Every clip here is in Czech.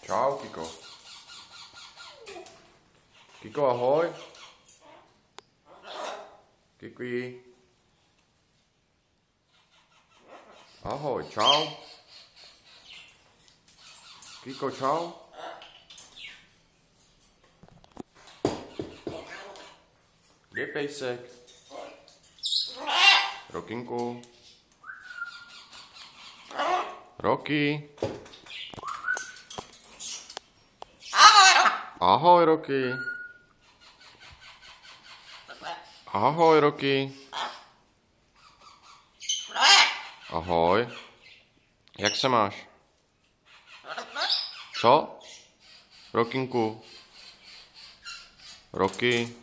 Čau, Kiko. Kiko, ahoj. Kiki. Ahoj, čau. Kiko, čau. Kde je pejsek? Rokinku. Roky. Ahoj, Roky. Ahoj, Roky. Ahoj. Jak se máš? Co? Rokinku. Roky.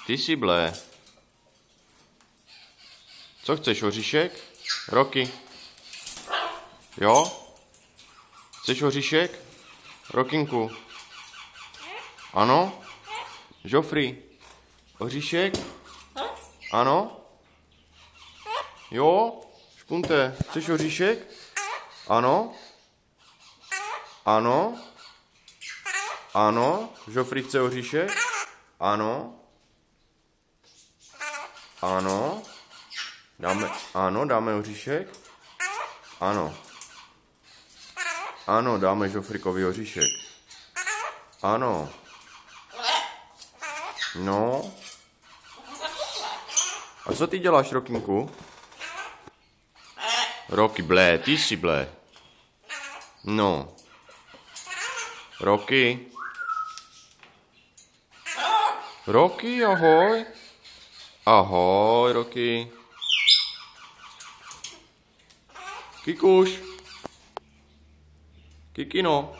Ty jsi blé. Co chceš, oříšek? Roky. Jo? Chceš oříšek? Rokinku. Ano? Joffrey. Oříšek? Ano? Jo? Špunte. Chceš oříšek? Ano? Ano? Ano? Joffrey chce oříšek? Ano? Ano? Dáme oříšek? Ano. Ano, dáme Joffreykovi oříšek. Ano. No. A co ty děláš, Rokinku? Roky, blé, ty jsi blé. No. Roky. Roky, ahoj. Ahoj, Roky. Kikuš. Kikino.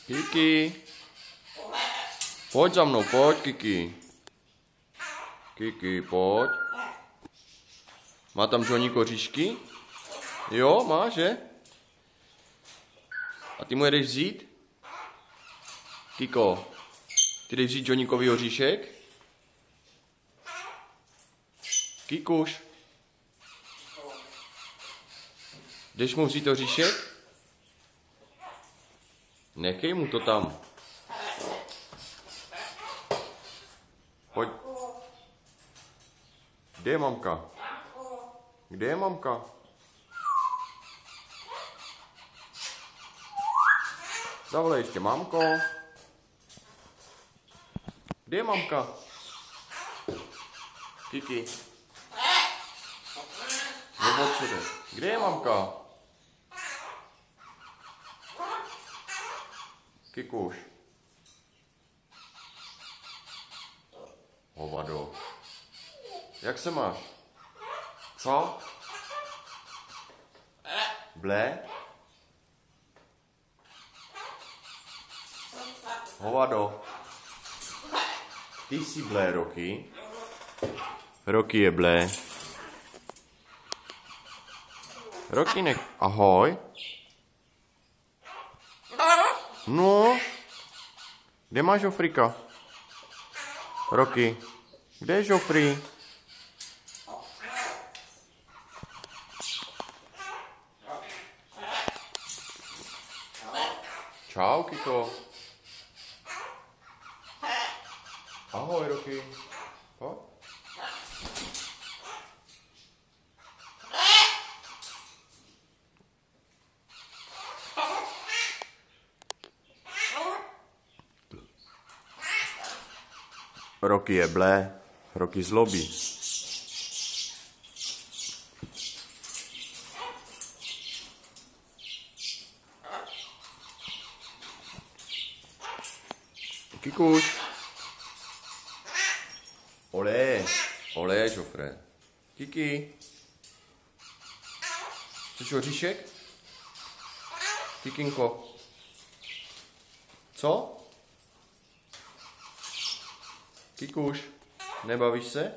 Kiki. Pojď za mnou, pojď, Kiki. Kiki, pojď. Má tam Johnny koříšky? Jo, má, že? A ty mu jedeš vzít? Kiko, ty jdeš vzít Johnnykovi oříšek? Kikuš. Jdeš mu vzít oříšek? Nechej mu to tam. Pojď. Kde je mamka? Kde je mamka? Zavolej ještě mamko. Kde je mamka? Kiki. Nebo co jde? Kde je mamka? Kikuš. Hovado. Jak se máš? Co? Blé? Hovado. Ty jsi blé, Roky. Roky je blé. Roky nech... Ahoj. No. Kde máš Joffreyka? Roky. Kde je Joffrey? Čau, Kiko. Ahoj, Roky. Pojď. Roky je blé, Roky zlobí. Kikuš. Olé, olé, Joffrey. Kiki. Chceš oříšek? Kikinko. Co? Kikuš, nebavíš se?